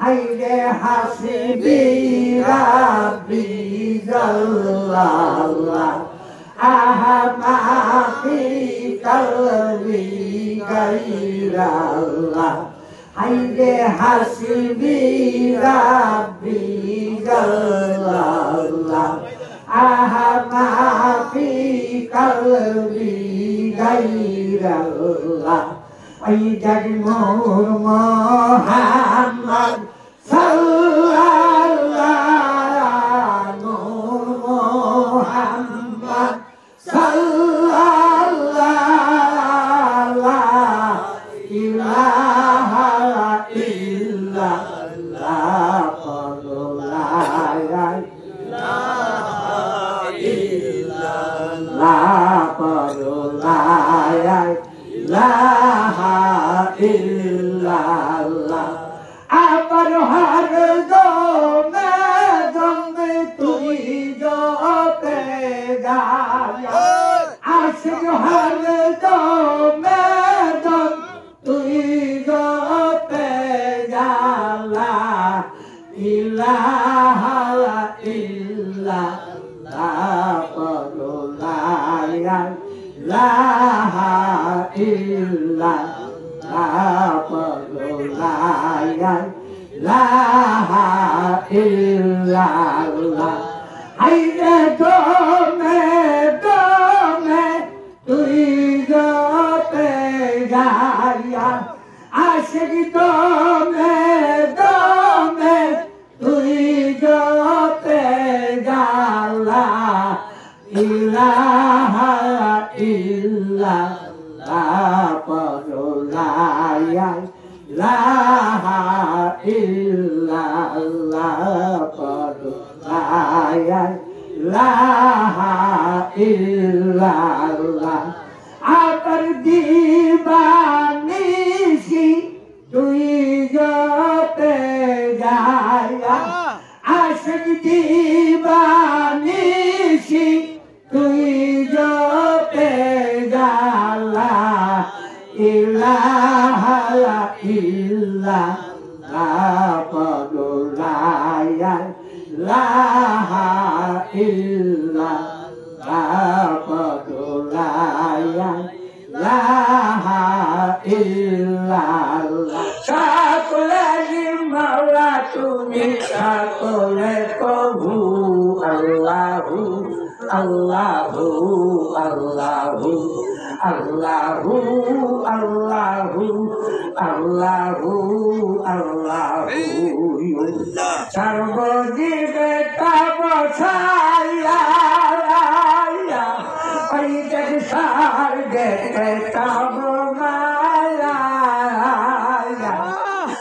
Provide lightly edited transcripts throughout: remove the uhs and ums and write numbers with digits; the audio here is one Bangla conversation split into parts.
হাইরে হাসিবি রাব্বি জাল্লাল্লাহ আহামাফি কলবি গায়রাল্লাহ হাইরে হাসিবি রাব্বি জাল্লাল্লাহ আহামাফি কলবি গায়রাল্লাহ ওই জগমোর মোহাম্মদ সাল্লাল্লাহ নূর মোহাম্মদ সাল্লাল্লাহ লা ইলাহা ইল্লাল্লাহ লা ইলাহা ইল্লাল্লাহ ইলাহা ইল্লাল্লাহ আবার হর দমে দমে তুই জপে গায়া আশিক হর দমে দম তুই জপে গালা ইলাহা ইল্লাল্লাহ পরলায়া ইলাহা ইল্লাল্লাহ পরলায়া ইলাহা ইল্লাল্লাহ হাইরে দমে দমে তুই জপে গায়া আশিক দমে দমে তুই জপে গালা ইলাহা ইল্লাল্লাহ পরলায়া ইলাহা ইল্লাল্লাহ পরলায়া ইলাহা ইল্লাল্লাহ আবার দিবানিসি তুই জপে গায়া আশিক দিবানিসি তুই জপে গালা ইলাহা ইল্লাল্লাহ পরলায়া ইলাহা ইল্লাল্লাহ পরলায়া ইলাহা ইল্লাল্লাহ সকলেরই মাওলা তুমি সকলের প্রভু আল্লাহু আল্লাহু আল্লাহু আল্লাহু আল্লাহু আল্লাহু আল্লাহু সর্বজীবে তব ছায়া ওই জগ স্বর্গে তব মায়া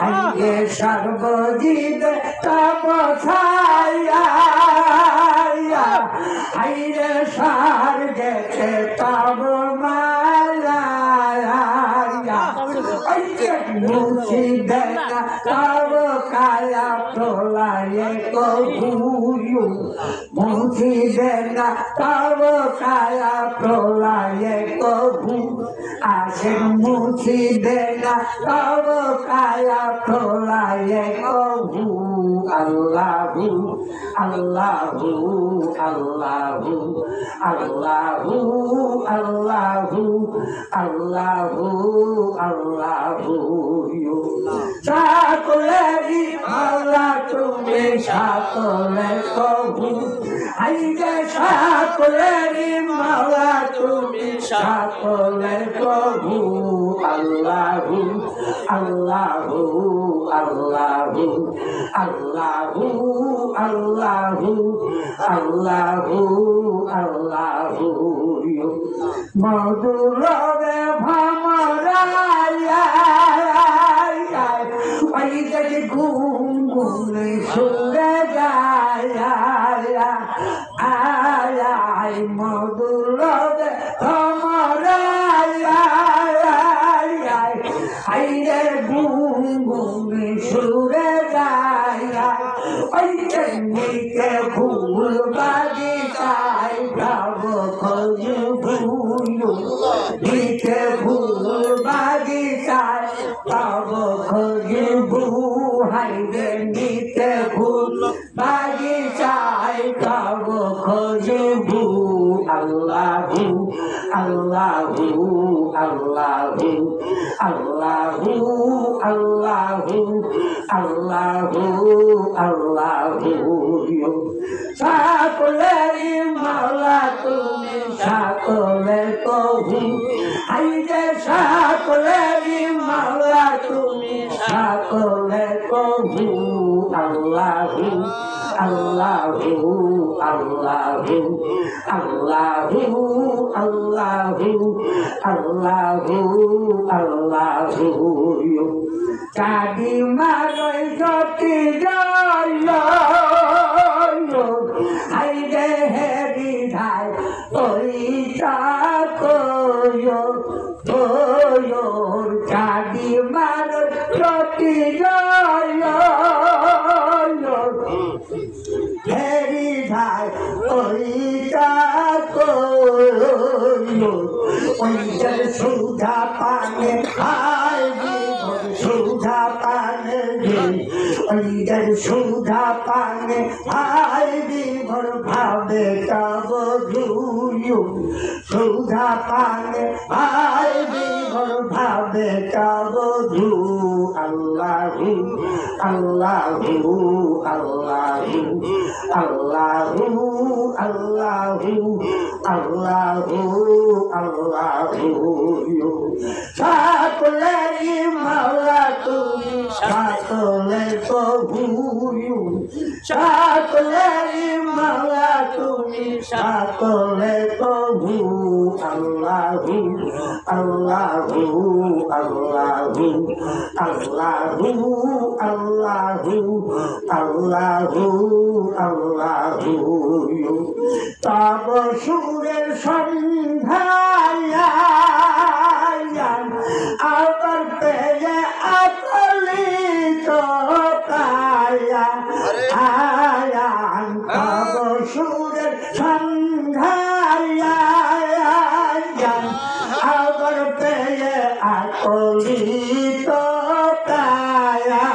আইয়ে সর্বজীবে তব ছায়া আইরে স্বর্গে তব মায়া মুছি দেনা তব কায়া প্রলয়ে কবুয়ু মুছি দেনা তব কায়া প্রলয়ে কবু আসেন মুছি দেনা তব কায়া প্রলয়ে কবু আল্লাহু আল্লাহু আল্লাহু আল্লাহু আল্লাহু আল্লাহু আল্লাহু সকলেরই মাওলা তুমি সকলের প্রভু আইগে সকলেরই মাওলা তুমি সকলের প্রভু আল্লাহু আল্লাহু আল্লাহু আল্লাহু আল্লাহু আল্লাহু আল্লাহু মধুরে ভ্রমরায়া ওই যে ঘুম ঘুমে সুরে গায়া আয় মধুরে ভ্রমরায়া আইরে ঘুম ঘুমে সুরে গায়া ওই যে নিকে ফুল বাগিচায় ভাব খোঁজ ভুলু নিকে ফুল বাগিচায় ভাব খোঁজ ভু হাই হাইরে নিতে ভুল বাগিচায় কাব খুশবু আল্লাহু আল্লাহু আল্লাহু আল্লাহু আল্লাহু আল্লাহু আল্লাহু সকলেরই মাওলা তুমি সকলের প্রভু হাইরে সকলেরই মাওলা তুমি সকলের প্রভু আল্লাহু আল্লাহু আল্লাহু আল্লাহু আল্লাহু আল্লাহু আল্লাহু কাদি মারই গতি জয় হাইরে হেরি ধাই ওই চাকয় তোর কাদি মারই গতি জয় হেরি ধাই ওই চাকয় ওই যে সুধা পানে খাই সুধা পানে ওই যে সুধা পানে খাই বিভোর ভাবে তব ধুয়ু সুধা পানে খাই বিভোর ভাবে তব ধু আল্লাহু আল্লাহু আল্লাহু আল্লাহু আল্লাহু আল্লাহু আল্লাহু সকলেরই মাওলা তুমি সকলের প্রভু সকলেরই মাওলা তুমি সকলের প্রভু আল্লাহু আল্লাহু আল্লাহু আল্লাহু আল্লাহু আল্লাহু আল্লাহু তব সুরের সন্ধ্যায় আবার পেয়ে আপলিত কায়া আয়ান তব সুরের সন্ধ্যায় আবার পেয়ে আপলিত কায়া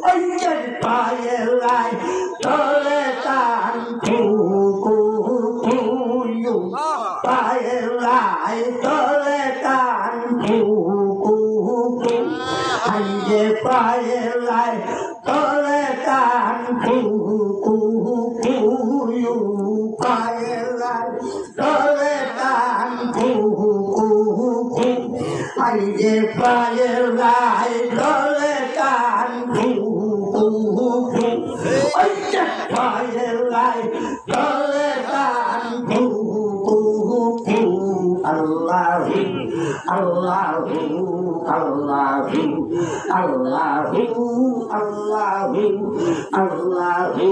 ওই যে পায়ে লাই তোলে তান কুকুয়ু পায়ে লাই তোলে তান কুকুয়ু হাইরে পায়ে লাই তোলে তান কুকুয়ু পায়ে লাই তোলে তান কুকুয়ু হাইরে পায়ে লাই তোলে তান কুকুয়ু ওই যে পায়ে লাই তোলে তান কুকুয়ু আল্লাহু আল্লাহু আল্লাহু আল্লাহু আল্লাহু আল্লাহু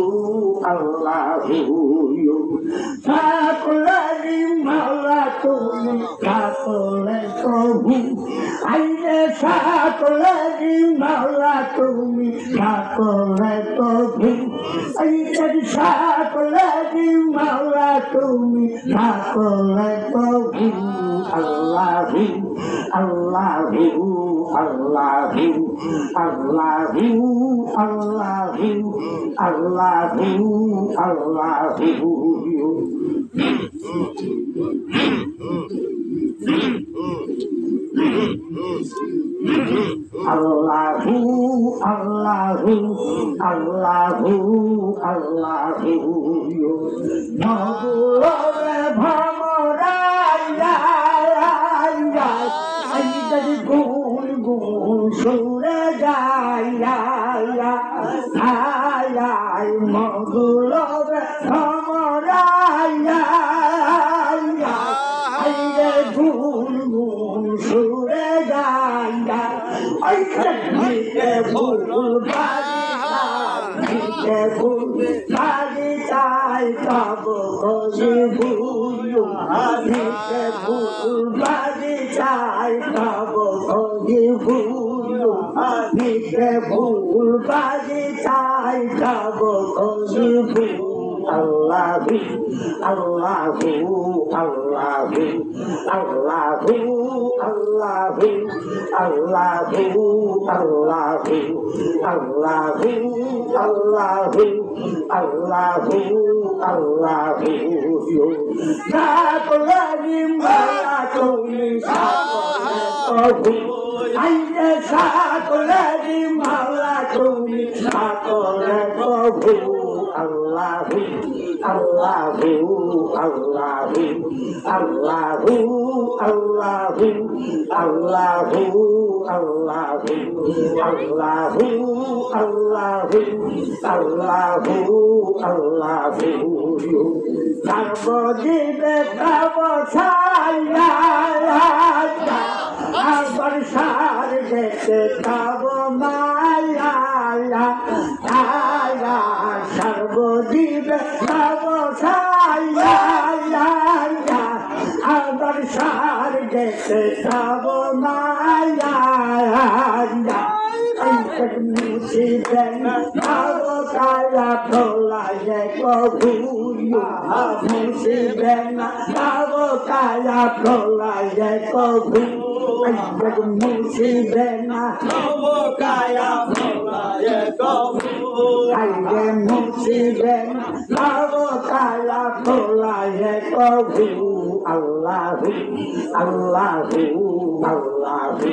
আল্লাহু সকলেরই মাওলা তুমি সকলের প্রভু আইরে সকলেরই মাওলা তুমি সকলের প্রভু আইরে সকলেরই মাওলা তুমি সকলের প্রভু আল্লাহু আল্লাহু আল্লাহু আল্লাহু আল্লাহু আল্লাহু আল্লাহু Allahu Allahu Allahu Allahu Nabure bhamoraya Aidar gul gul sure jaya Ayay Nabure bhamoraya Aidar gul gul sure jaya Nite bhul bhagitay tab khoji bhuyu Nite bhul bhagitay tab khoji bhuyu Nite bhul bhagitay tab khoji bhuyu Allahu, Allahu, Allahu, Allahu, Allahu, Allahu, Allahu, Allahu, Allahu, Allahu, Allahu. Sakolani malatuni sakolani, ayye sakolani malatuni sakolani. Allahu, Allahu, Allahu, Allahu, Allahu, Allahu, Allahu, Allahu, Allahu, Allahu, Allahu. Sarvodibe kavachaya, abar sarge kavamaya, aya sarvodibe kavachaya, abar sarge kavamaya. Musiben, avokaya prolaye kobuyu. Musiben, avokaya prolaye kobuyu. Musiben, avokaya prolaye kobuyu. Musiben, avokaya prolaye kobuyu. Allahu, Allahu, Allahu,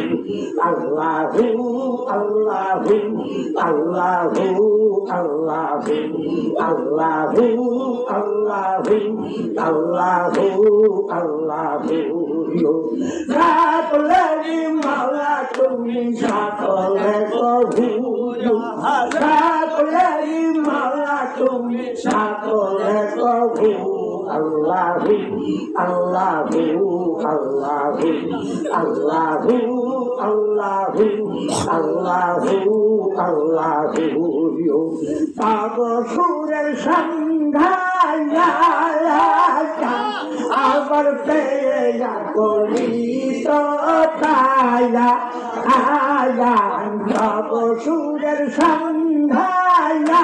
Allahu, Allahu, Allahu, Allahu, Allahu, Allahu, Allahu, Allahu. Sakolani malatuni sakole kobuyu. Sakolani malatuni sakole kobuyu. Allahu, Allahu, Allahu, Allahu, Allahu, Allahu, Allahu. Tabo surer sangaya, abar peya kolito taya, ayan. Tabo surer sangaya,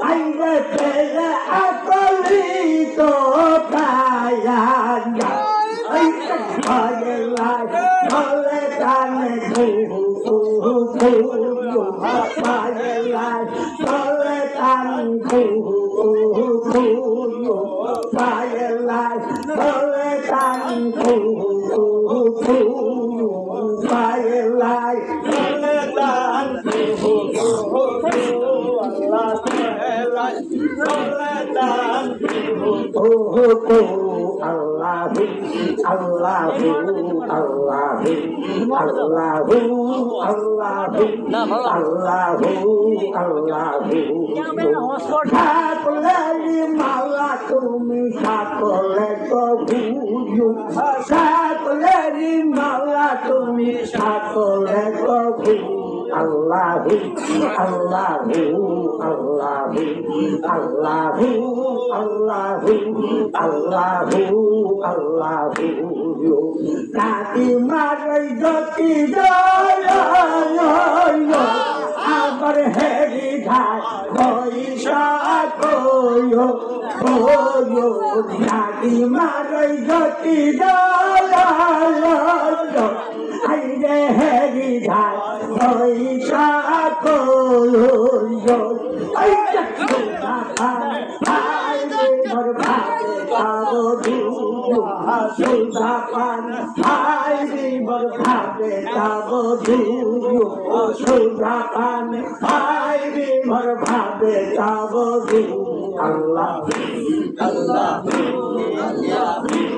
ayre peya akolito taya. Allahu, Allahu, Allahu, Allahu, Allahu, Allahu. Sakolani malatuni sakole kobuyu. Sakolani malatuni sakole kobuyu. Allahu, Allahu, Allahu, Allahu, Allahu, Allahu, Allahu. Kati marai joti jaya, abar heri dhai koi sakoyo, koyo. Kati marai joti jaya, ayre heri dhai koi sakoyo. Ayre Sudapan, I Allah, Allah, Allah.